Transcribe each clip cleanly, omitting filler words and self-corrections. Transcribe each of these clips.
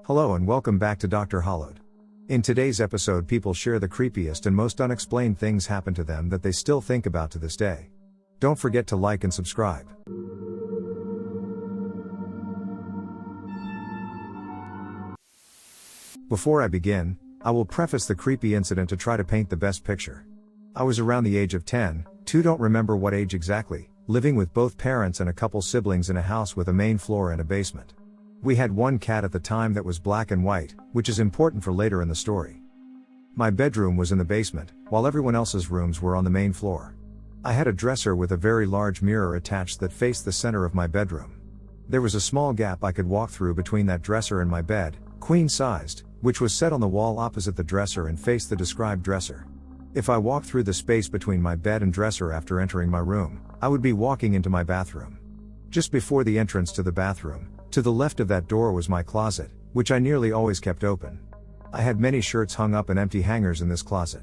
Hello and welcome back to Dr. Hollowed. In today's episode, people share the creepiest and most unexplained things happen to them that they still think about to this day. Don't forget to like and subscribe. Before I begin, I will preface the creepy incident to try to paint the best picture. I was around the age of 10, don't remember what age exactly, living with both parents and a couple siblings in a house with a main floor and a basement. We had one cat at the time that was black and white, which is important for later in the story. My bedroom was in the basement, while everyone else's rooms were on the main floor. I had a dresser with a very large mirror attached that faced the center of my bedroom. There was a small gap I could walk through between that dresser and my bed, queen-sized, which was set on the wall opposite the dresser and faced the described dresser. If I walked through the space between my bed and dresser after entering my room, I would be walking into my bathroom. Just before the entrance to the bathroom, to the left of that door was my closet, which I nearly always kept open. I had many shirts hung up and empty hangers in this closet.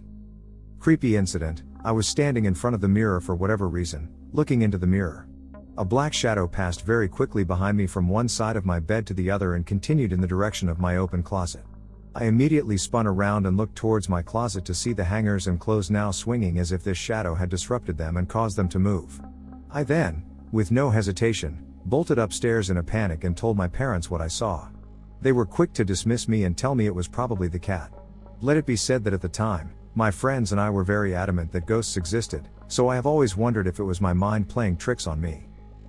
Creepy incident, I was standing in front of the mirror for whatever reason, looking into the mirror. A black shadow passed very quickly behind me from one side of my bed to the other and continued in the direction of my open closet. I immediately spun around and looked towards my closet to see the hangers and clothes now swinging as if this shadow had disrupted them and caused them to move. I then, with no hesitation, bolted upstairs in a panic and told my parents what I saw. They were quick to dismiss me and tell me it was probably the cat. Let it be said that at the time, my friends and I were very adamant that ghosts existed, so I have always wondered if it was my mind playing tricks on me.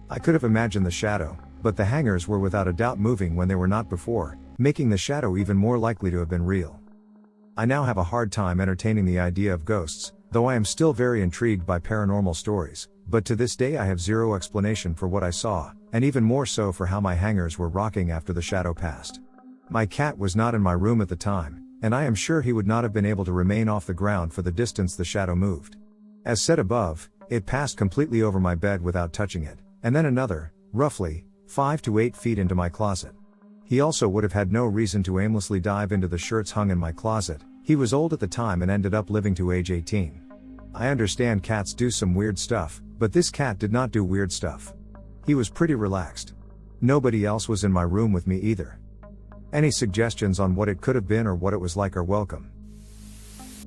I could have imagined the shadow, but the hangers were without a doubt moving when they were not before, making the shadow even more likely to have been real. I now have a hard time entertaining the idea of ghosts, though I am still very intrigued by paranormal stories, but to this day I have zero explanation for what I saw, and even more so for how my hangers were rocking after the shadow passed. My cat was not in my room at the time, and I am sure he would not have been able to remain off the ground for the distance the shadow moved. As said above, it passed completely over my bed without touching it, and then another, roughly, 5 to 8 feet into my closet. He also would have had no reason to aimlessly dive into the shirts hung in my closet. He was old at the time and ended up living to age 18. I understand cats do some weird stuff, but this cat did not do weird stuff. He was pretty relaxed. Nobody else was in my room with me either. Any suggestions on what it could have been or what it was like are welcome.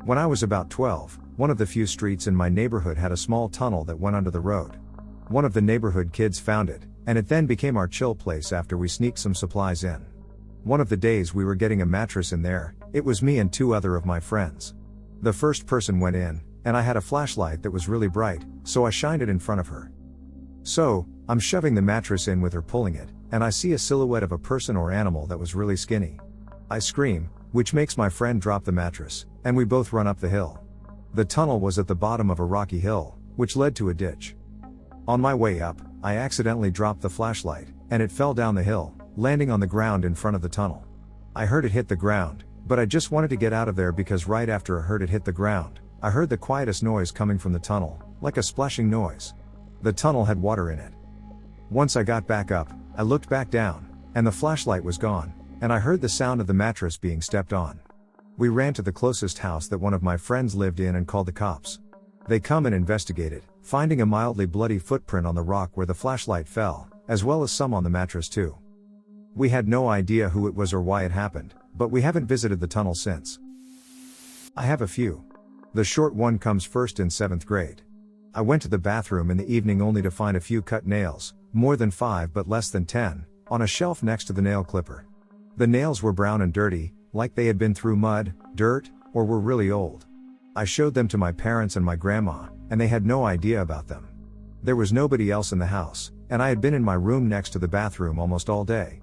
When I was about 12, one of the few streets in my neighborhood had a small tunnel that went under the road. One of the neighborhood kids found it, and it then became our chill place after we sneaked some supplies in. One of the days we were getting a mattress in there, it was me and 2 other of my friends. The first person went in, and I had a flashlight that was really bright, so I shined it in front of her. So, I'm shoving the mattress in with her pulling it, and I see a silhouette of a person or animal that was really skinny. I scream, which makes my friend drop the mattress, and we both run up the hill. The tunnel was at the bottom of a rocky hill, which led to a ditch. On my way up, I accidentally dropped the flashlight, and it fell down the hill, landing on the ground in front of the tunnel. I heard it hit the ground, but I just wanted to get out of there because right after I heard it hit the ground, I heard the quietest noise coming from the tunnel, like a splashing noise. The tunnel had water in it. Once I got back up, I looked back down, and the flashlight was gone, and I heard the sound of the mattress being stepped on. We ran to the closest house that one of my friends lived in and called the cops. They come and investigated, finding a mildly bloody footprint on the rock where the flashlight fell, as well as some on the mattress too. We had no idea who it was or why it happened, but we haven't visited the tunnel since. I have a few. The short one comes first in 7th grade. I went to the bathroom in the evening only to find a few cut nails, more than 5 but less than 10, on a shelf next to the nail clipper. The nails were brown and dirty, like they had been through mud, dirt, or were really old. I showed them to my parents and my grandma, and they had no idea about them. There was nobody else in the house, and I had been in my room next to the bathroom almost all day.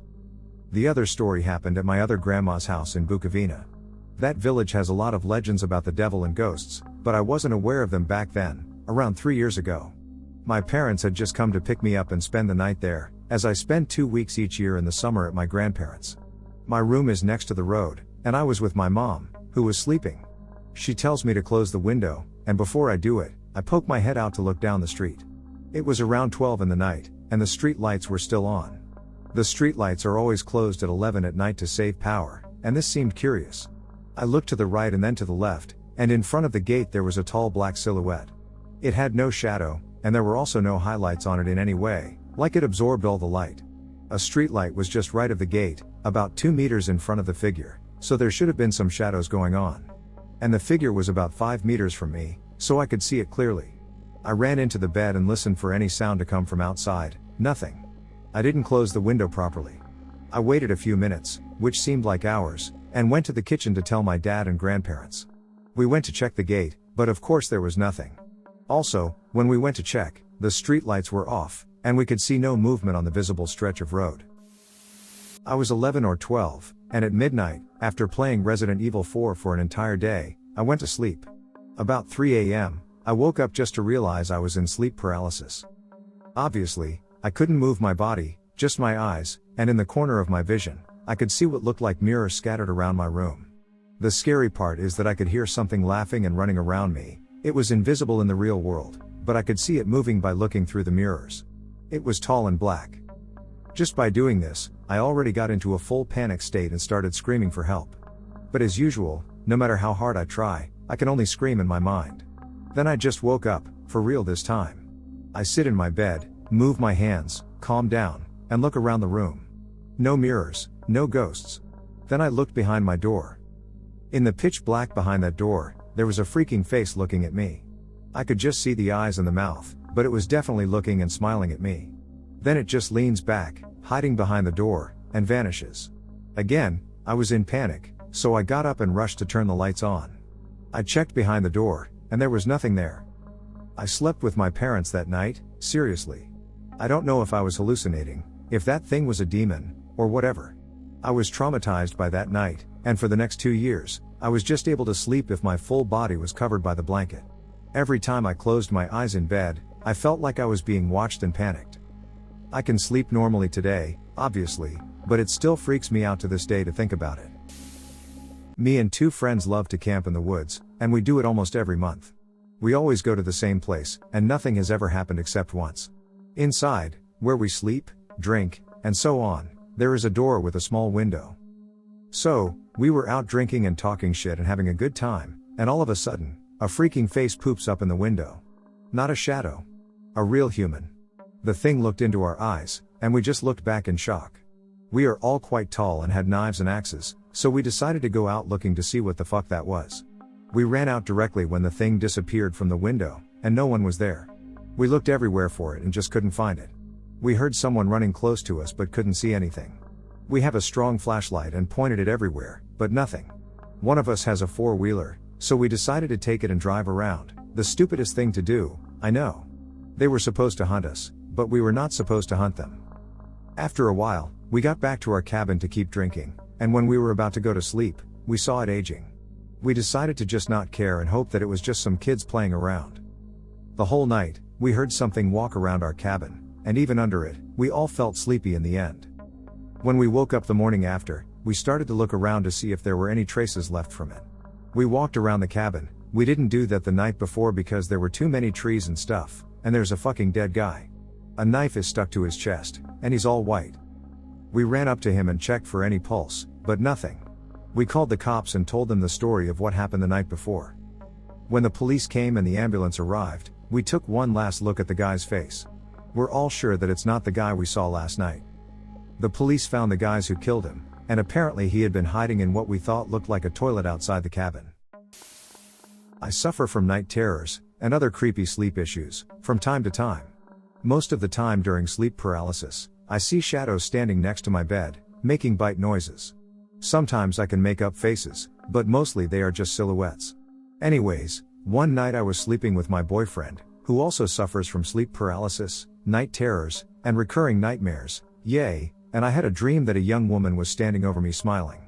The other story happened at my other grandma's house in Bukovina. That village has a lot of legends about the devil and ghosts, but I wasn't aware of them back then, around 3 years ago. My parents had just come to pick me up and spend the night there, as I spend 2 weeks each year in the summer at my grandparents'. My room is next to the road, and I was with my mom, who was sleeping. She tells me to close the window, and before I do it, I poke my head out to look down the street. It was around 12 in the night, and the street lights were still on. The street lights are always closed at 11 at night to save power, and this seemed curious. I looked to the right and then to the left, and in front of the gate there was a tall black silhouette. It had no shadow, and there were also no highlights on it in any way, like it absorbed all the light. A streetlight was just right of the gate, about 2 meters in front of the figure, so there should have been some shadows going on. And the figure was about 5 meters from me, so I could see it clearly. I ran into the bed and listened for any sound to come from outside. Nothing. I didn't close the window properly. I waited a few minutes, which seemed like hours, and went to the kitchen to tell my dad and grandparents. We went to check the gate, but of course there was nothing. Also, when we went to check, the street lights were off, and we could see no movement on the visible stretch of road. I was 11 or 12, and at midnight, after playing Resident Evil 4 for an entire day, I went to sleep. About 3 a.m., I woke up just to realize I was in sleep paralysis. Obviously, I couldn't move my body, just my eyes, and in the corner of my vision, I could see what looked like mirrors scattered around my room. The scary part is that I could hear something laughing and running around me. It was invisible in the real world, but I could see it moving by looking through the mirrors. It was tall and black. Just by doing this, I already got into a full panic state and started screaming for help. But as usual, no matter how hard I try, I can only scream in my mind. Then I just woke up, for real this time. I sit in my bed, move my hands, calm down, and look around the room. No mirrors, no ghosts. Then I looked behind my door. In the pitch black behind that door, there was a freaking face looking at me. I could just see the eyes and the mouth, but it was definitely looking and smiling at me. Then it just leans back, hiding behind the door, and vanishes. Again, I was in panic, so I got up and rushed to turn the lights on. I checked behind the door, and there was nothing there. I slept with my parents that night, seriously. I don't know if I was hallucinating, if that thing was a demon, or whatever. I was traumatized by that night, and for the next 2 years, I was just able to sleep if my full body was covered by the blanket. Every time I closed my eyes in bed, I felt like I was being watched and panicked. I can sleep normally today, obviously, but it still freaks me out to this day to think about it. Me and 2 friends love to camp in the woods, and we do it almost every month. We always go to the same place, and nothing has ever happened except once. Inside, where we sleep, drink, and so on, there is a door with a small window. So, we were out drinking and talking shit and having a good time, and all of a sudden, a freaking face poops up in the window. Not a shadow. A real human. The thing looked into our eyes, and we just looked back in shock. We are all quite tall and had knives and axes, so we decided to go out looking to see what the fuck that was. We ran out directly when the thing disappeared from the window, and no one was there. We looked everywhere for it and just couldn't find it. We heard someone running close to us but couldn't see anything. We have a strong flashlight and pointed it everywhere, but nothing. One of us has a 4-wheeler, so we decided to take it and drive around. The stupidest thing to do, I know. They were supposed to hunt us, but we were not supposed to hunt them. After a while, we got back to our cabin to keep drinking, and when we were about to go to sleep, we saw it aging. We decided to just not care and hope that it was just some kids playing around. The whole night, we heard something walk around our cabin, and even under it, we all felt sleepy in the end. When we woke up the morning after, we started to look around to see if there were any traces left from it. We walked around the cabin. We didn't do that the night before because there were too many trees and stuff, and there's a fucking dead guy. A knife is stuck to his chest, and he's all white. We ran up to him and checked for any pulse, but nothing. We called the cops and told them the story of what happened the night before. When the police came and the ambulance arrived, we took one last look at the guy's face. We're all sure that it's not the guy we saw last night. The police found the guys who killed him, and apparently he had been hiding in what we thought looked like a toilet outside the cabin. I suffer from night terrors, and other creepy sleep issues, from time to time. Most of the time during sleep paralysis, I see shadows standing next to my bed, making bite noises. Sometimes I can make up faces, but mostly they are just silhouettes. Anyways, one night I was sleeping with my boyfriend, who also suffers from sleep paralysis, night terrors, and recurring nightmares, yay, and I had a dream that a young woman was standing over me smiling.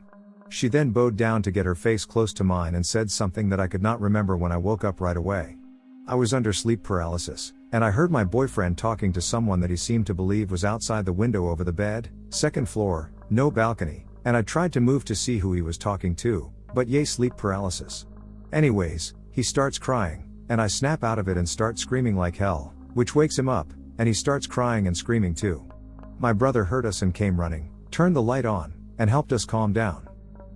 She then bowed down to get her face close to mine and said something that I could not remember when I woke up right away. I was under sleep paralysis, and I heard my boyfriend talking to someone that he seemed to believe was outside the window over the bed, 2nd floor, no balcony, and I tried to move to see who he was talking to, but yay sleep paralysis. Anyways, he starts crying, and I snap out of it and start screaming like hell, which wakes him up, and he starts crying and screaming too. My brother heard us and came running, turned the light on, and helped us calm down.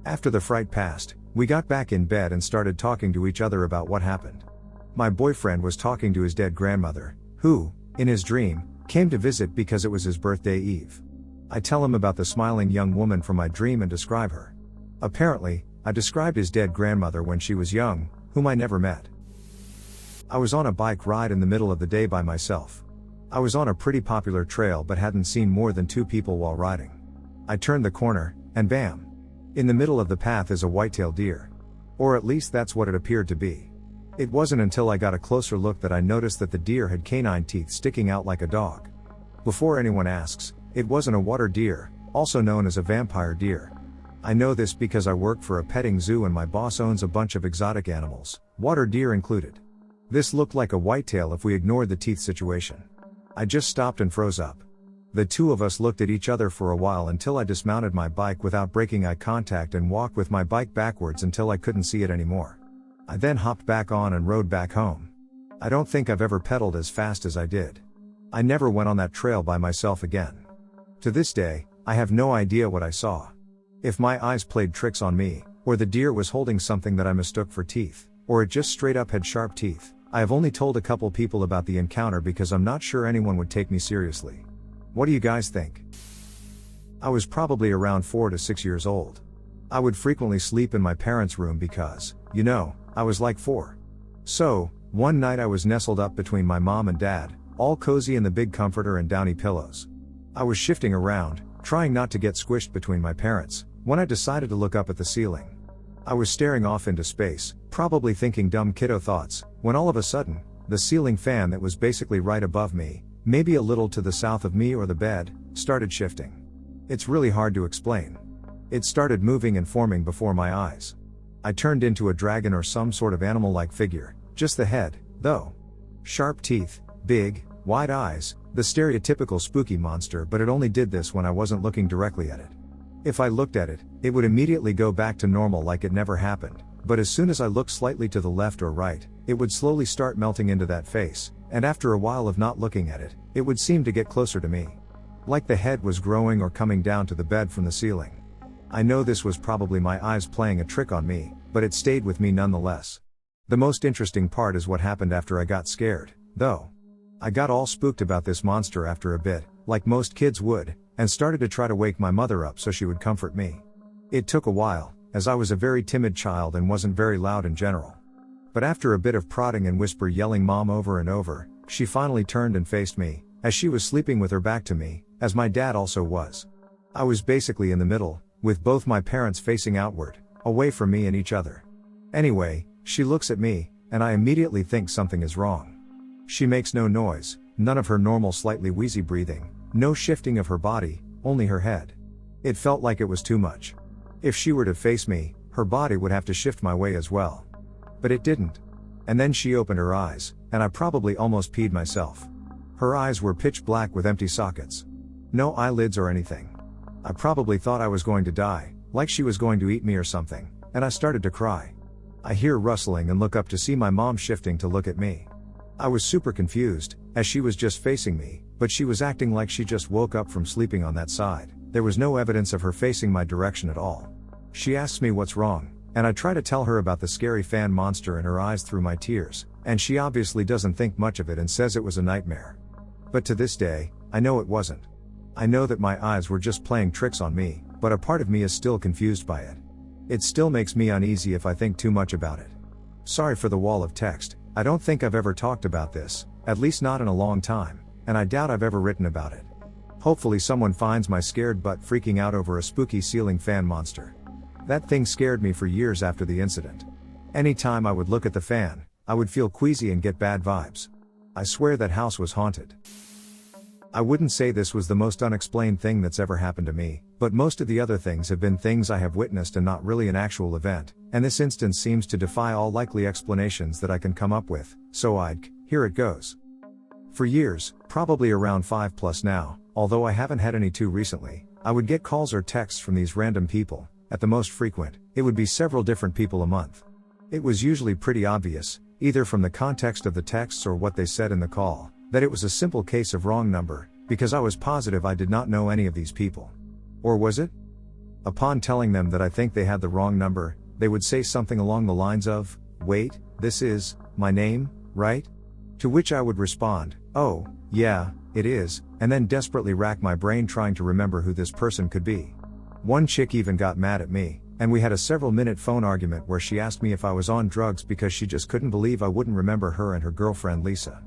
After the fright passed, we got back in bed and started talking to each other about what happened. My boyfriend was talking to his dead grandmother, who, in his dream, came to visit because it was his birthday eve. I tell him about the smiling young woman from my dream and describe her. Apparently, I described his dead grandmother when she was young, whom I never met. I was on a bike ride in the middle of the day by myself. I was on a pretty popular trail but hadn't seen more than 2 people while riding. I turned the corner, and bam! In the middle of the path is a white-tailed deer. Or at least that's what it appeared to be. It wasn't until I got a closer look that I noticed that the deer had canine teeth sticking out like a dog. Before anyone asks, it wasn't a water deer, also known as a vampire deer. I know this because I work for a petting zoo and my boss owns a bunch of exotic animals, water deer included. This looked like a whitetail if we ignored the teeth situation. I just stopped and froze up. The 2 of us looked at each other for a while until I dismounted my bike without breaking eye contact and walked with my bike backwards until I couldn't see it anymore. I then hopped back on and rode back home. I don't think I've ever pedaled as fast as I did. I never went on that trail by myself again. To this day, I have no idea what I saw. If my eyes played tricks on me, or the deer was holding something that I mistook for teeth, or it just straight up had sharp teeth, I have only told a couple people about the encounter because I'm not sure anyone would take me seriously. What do you guys think? I was probably around 4 to 6 years old. I would frequently sleep in my parents' room because, I was like 4. So, one night I was nestled up between my mom and dad, all cozy in the big comforter and downy pillows. I was shifting around, trying not to get squished between my parents, when I decided to look up at the ceiling. I was staring off into space, probably thinking dumb kiddo thoughts, when all of a sudden, the ceiling fan that was basically right above me, maybe a little to the south of me or the bed, started shifting. It's really hard to explain. It started moving and forming before my eyes. I turned into a dragon or some sort of animal-like figure, just the head, though. Sharp teeth, big, wide eyes, the stereotypical spooky monster, but it only did this when I wasn't looking directly at it. If I looked at it, it would immediately go back to normal like it never happened, but as soon as I looked slightly to the left or right, it would slowly start melting into that face, and after a while of not looking at it, it would seem to get closer to me. Like the head was growing or coming down to the bed from the ceiling. I know this was probably my eyes playing a trick on me, but it stayed with me nonetheless. The most interesting part is what happened after I got scared, though. I got all spooked about this monster after a bit, like most kids would, and started to try to wake my mother up so she would comfort me. It took a while, as I was a very timid child and wasn't very loud in general. But after a bit of prodding and whisper yelling mom over and over, she finally turned and faced me, as she was sleeping with her back to me, as my dad also was. I was basically in the middle, with both my parents facing outward, away from me and each other. Anyway, she looks at me, and I immediately think something is wrong. She makes no noise, none of her normal slightly wheezy breathing, no shifting of her body, only her head. It felt like it was too much. If she were to face me, her body would have to shift my way as well. But it didn't. And then she opened her eyes, and I probably almost peed myself. Her eyes were pitch black with empty sockets. No eyelids or anything. I probably thought I was going to die, like she was going to eat me or something, and I started to cry. I hear rustling and look up to see my mom shifting to look at me. I was super confused, as she was just facing me, but she was acting like she just woke up from sleeping on that side. There was no evidence of her facing my direction at all. She asks me what's wrong, and I try to tell her about the scary fan monster in her eyes through my tears, and she obviously doesn't think much of it and says it was a nightmare. But to this day, I know it wasn't. I know that my eyes were just playing tricks on me, but a part of me is still confused by it. It still makes me uneasy if I think too much about it. Sorry for the wall of text. I don't think I've ever talked about this, at least not in a long time, and I doubt I've ever written about it. Hopefully someone finds my scared butt freaking out over a spooky ceiling fan monster. That thing scared me for years after the incident. Anytime I would look at the fan, I would feel queasy and get bad vibes. I swear that house was haunted. I wouldn't say this was the most unexplained thing that's ever happened to me, but most of the other things have been things I have witnessed and not really an actual event, and this instance seems to defy all likely explanations that I can come up with, so here it goes. For years, probably around 5+ now, although I haven't had any too recently, I would get calls or texts from these random people. At the most frequent, it would be several different people a month. It was usually pretty obvious, either from the context of the texts or what they said in the call, that it was a simple case of wrong number, because I was positive I did not know any of these people. Or was it? Upon telling them that I think they had the wrong number, they would say something along the lines of, "Wait, this is my name, right?" To which I would respond, Oh, yeah, it is, and then desperately rack my brain trying to remember who this person could be. One chick even got mad at me, and we had a several-minute phone argument where she asked me if I was on drugs because she just couldn't believe I wouldn't remember her and her girlfriend Lisa.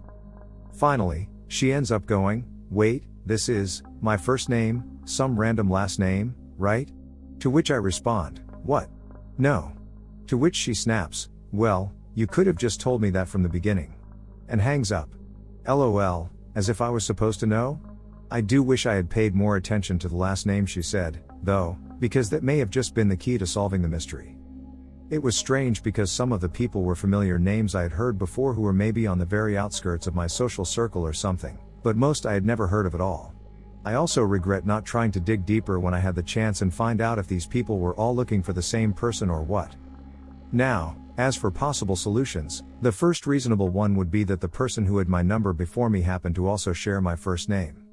Finally, she ends up going, "Wait, this is my first name, some random last name, right?" To which I respond, "What? No." To which she snaps, "Well, you could have just told me that from the beginning." And hangs up. LOL, as if I was supposed to know? I do wish I had paid more attention to the last name she said, though, because that may have just been the key to solving the mystery. It was strange because some of the people were familiar names I had heard before who were maybe on the very outskirts of my social circle or something, but most I had never heard of at all. I also regret not trying to dig deeper when I had the chance and find out if these people were all looking for the same person or what. Now, as for possible solutions, the first reasonable one would be that the person who had my number before me happened to also share my first name.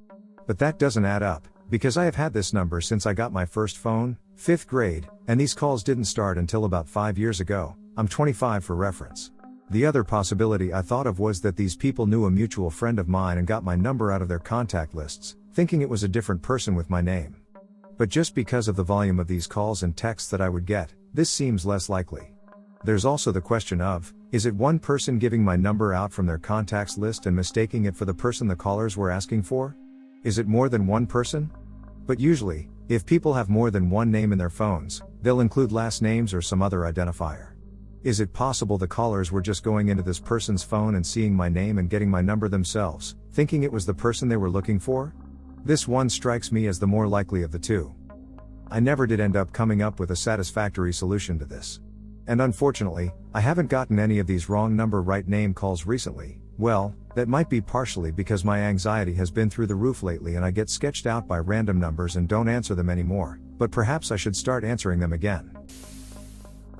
But that doesn't add up, because I have had this number since I got my first phone, 5th grade, and these calls didn't start until about 5 years ago. I'm 25 for reference. The other possibility I thought of was that these people knew a mutual friend of mine and got my number out of their contact lists, thinking it was a different person with my name. But just because of the volume of these calls and texts that I would get, this seems less likely. There's also the question of, is it one person giving my number out from their contacts list and mistaking it for the person the callers were asking for? Is it more than one person? But usually, if people have more than one name in their phones, they'll include last names or some other identifier. Is it possible the callers were just going into this person's phone and seeing my name and getting my number themselves, thinking it was the person they were looking for? This one strikes me as the more likely of the two. I never did end up coming up with a satisfactory solution to this. And unfortunately, I haven't gotten any of these wrong number right name calls recently. Well, that might be partially because my anxiety has been through the roof lately and I get sketched out by random numbers and don't answer them anymore, but perhaps I should start answering them again.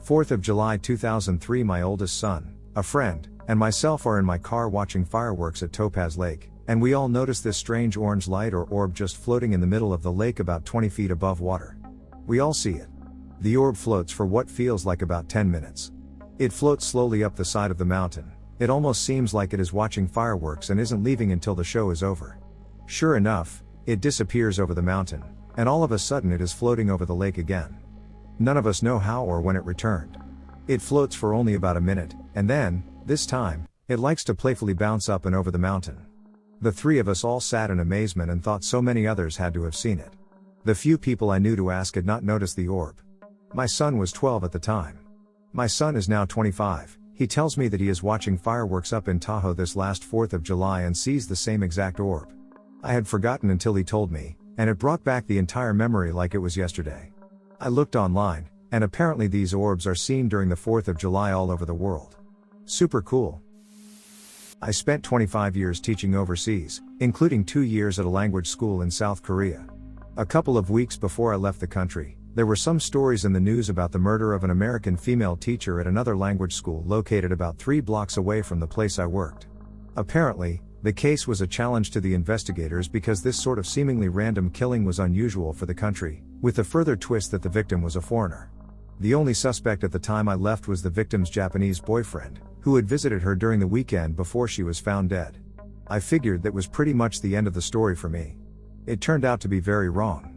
4th of July 2003. My oldest son, a friend, and myself are in my car watching fireworks at Topaz Lake, and we all notice this strange orange light or orb just floating in the middle of the lake about 20 feet above water. We all see it. The orb floats for what feels like about 10 minutes. It floats slowly up the side of the mountain. It almost seems like it is watching fireworks and isn't leaving until the show is over. Sure enough, it disappears over the mountain, and all of a sudden it is floating over the lake again. None of us know how or when it returned. It floats for only about a minute, and then, this time, it likes to playfully bounce up and over the mountain. The three of us all sat in amazement and thought so many others had to have seen it. The few people I knew to ask had not noticed the orb. My son was 12 at the time. My son is now 25. He tells me that he is watching fireworks up in Tahoe this last 4th of July and sees the same exact orb. I had forgotten until he told me, and it brought back the entire memory like it was yesterday. I looked online, and apparently these orbs are seen during the 4th of July all over the world. Super cool. I spent 25 years teaching overseas, including 2 years at a language school in South Korea. A couple of weeks before I left the country, there were some stories in the news about the murder of an American female teacher at another language school located about 3 blocks away from the place I worked. Apparently, the case was a challenge to the investigators because this sort of seemingly random killing was unusual for the country, with the further twist that the victim was a foreigner. The only suspect at the time I left was the victim's Japanese boyfriend, who had visited her during the weekend before she was found dead. I figured that was pretty much the end of the story for me. It turned out to be very wrong.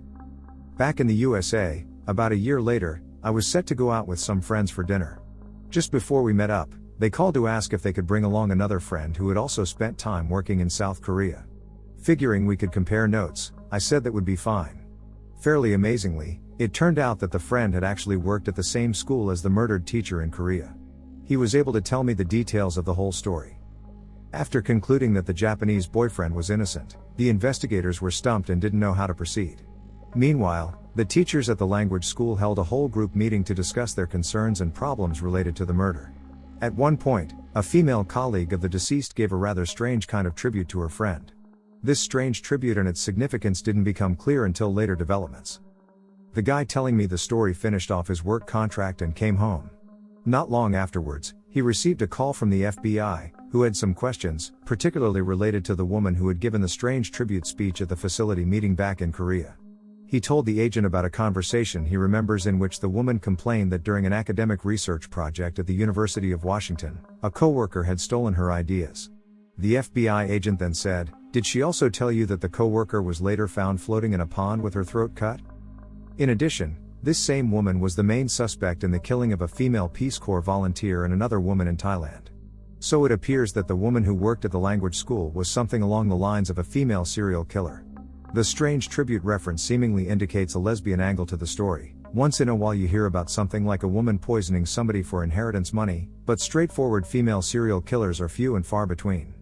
Back in the USA, about a year later, I was set to go out with some friends for dinner. Just before we met up, they called to ask if they could bring along another friend who had also spent time working in South Korea. Figuring we could compare notes, I said that would be fine. Fairly amazingly, it turned out that the friend had actually worked at the same school as the murdered teacher in Korea. He was able to tell me the details of the whole story. After concluding that the Japanese boyfriend was innocent, the investigators were stumped and didn't know how to proceed. Meanwhile, the teachers at the language school held a whole group meeting to discuss their concerns and problems related to the murder. At one point, a female colleague of the deceased gave a rather strange kind of tribute to her friend. This strange tribute and its significance didn't become clear until later developments. The guy telling me the story finished off his work contract and came home. Not long afterwards, he received a call from the FBI, who had some questions, particularly related to the woman who had given the strange tribute speech at the facility meeting back in Korea. He told the agent about a conversation he remembers in which the woman complained that during an academic research project at the University of Washington, a coworker had stolen her ideas. The FBI agent then said, "Did she also tell you that the coworker was later found floating in a pond with her throat cut?" In addition, this same woman was the main suspect in the killing of a female Peace Corps volunteer and another woman in Thailand. So it appears that the woman who worked at the language school was something along the lines of a female serial killer. The strange tribute reference seemingly indicates a lesbian angle to the story. Once in a while you hear about something like a woman poisoning somebody for inheritance money, but straightforward female serial killers are few and far between.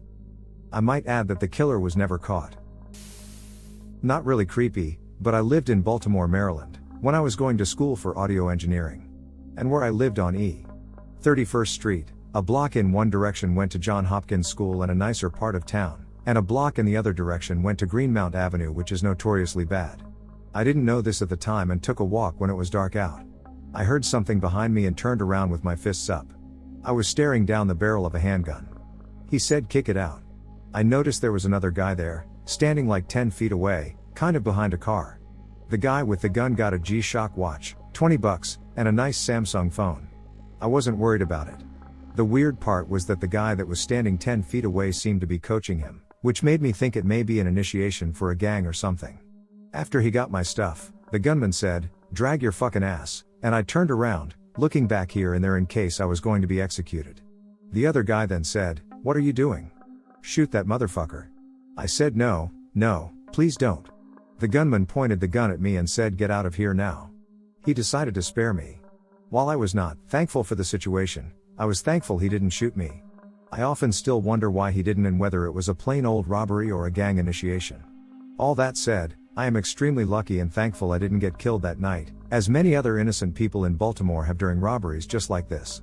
I might add that the killer was never caught. Not really creepy, but I lived in Baltimore, Maryland, when I was going to school for audio engineering. And where I lived on E. 31st Street, a block in one direction went to John Hopkins School and a nicer part of town, and a block in the other direction went to Greenmount Avenue, which is notoriously bad. I didn't know this at the time and took a walk when it was dark out. I heard something behind me and turned around with my fists up. I was staring down the barrel of a handgun. He said, "Kick it out." I noticed there was another guy there, standing like 10 feet away, kind of behind a car. The guy with the gun got a G-Shock watch, $20, and a nice Samsung phone. I wasn't worried about it. The weird part was that the guy that was standing 10 feet away seemed to be coaching him, which made me think it may be an initiation for a gang or something. After he got my stuff, the gunman said, "Drag your fucking ass," and I turned around, looking back here and there in case I was going to be executed. The other guy then said, "What are you doing? Shoot that motherfucker." I said, No, please don't." The gunman pointed the gun at me and said, "Get out of here now." He decided to spare me. While I was not thankful for the situation, I was thankful he didn't shoot me. I often still wonder why he didn't and whether it was a plain old robbery or a gang initiation. All that said, I am extremely lucky and thankful I didn't get killed that night, as many other innocent people in Baltimore have during robberies just like this.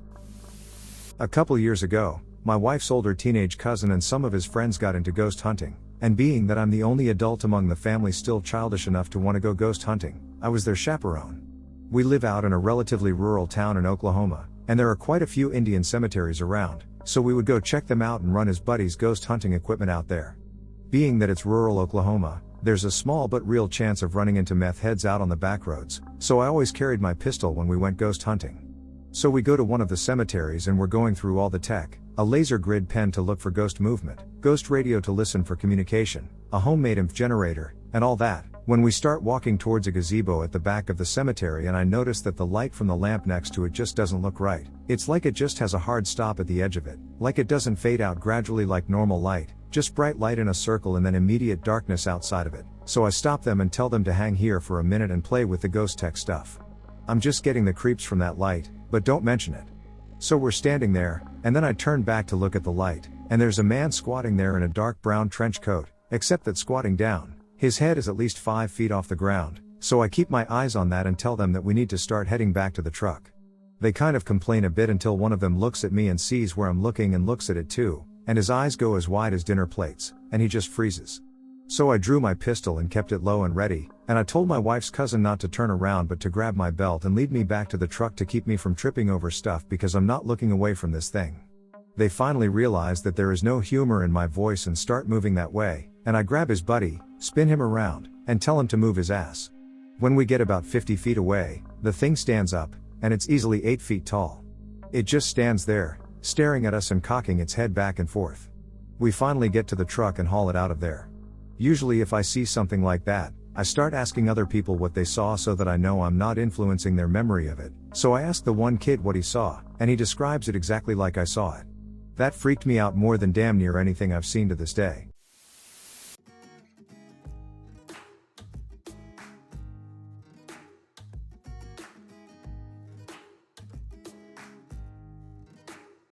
A couple years ago, my wife's older teenage cousin and some of his friends got into ghost hunting, and being that I'm the only adult among the family still childish enough to want to go ghost hunting, I was their chaperone. We live out in a relatively rural town in Oklahoma, and there are quite a few Indian cemeteries around, so we would go check them out and run his buddy's ghost hunting equipment out there. Being that it's rural Oklahoma, there's a small but real chance of running into meth heads out on the back roads, so I always carried my pistol when we went ghost hunting. So we go to one of the cemeteries and we're going through all the tech, a laser grid pen to look for ghost movement, ghost radio to listen for communication, a homemade IMF generator, and all that, when we start walking towards a gazebo at the back of the cemetery and I notice that the light from the lamp next to it just doesn't look right. It's like it just has a hard stop at the edge of it, like it doesn't fade out gradually like normal light, just bright light in a circle and then immediate darkness outside of it. So I stop them and tell them to hang here for a minute and play with the ghost tech stuff. I'm just getting the creeps from that light, but don't mention it. So we're standing there, and then I turn back to look at the light, and there's a man squatting there in a dark brown trench coat, except that squatting down, his head is at least 5 feet off the ground, so I keep my eyes on that and tell them that we need to start heading back to the truck. They kind of complain a bit until one of them looks at me and sees where I'm looking and looks at it too, and his eyes go as wide as dinner plates, and he just freezes. So I drew my pistol and kept it low and ready, and I told my wife's cousin not to turn around but to grab my belt and lead me back to the truck to keep me from tripping over stuff because I'm not looking away from this thing. They finally realize that there is no humor in my voice and start moving that way, and I grab his buddy, spin him around, and tell him to move his ass. When we get about 50 feet away, the thing stands up, and it's easily 8 feet tall. It just stands there, staring at us and cocking its head back and forth. We finally get to the truck and haul it out of there. Usually if I see something like that, I start asking other people what they saw so that I know I'm not influencing their memory of it. So I asked the one kid what he saw, and he describes it exactly like I saw it. That freaked me out more than damn near anything I've seen to this day.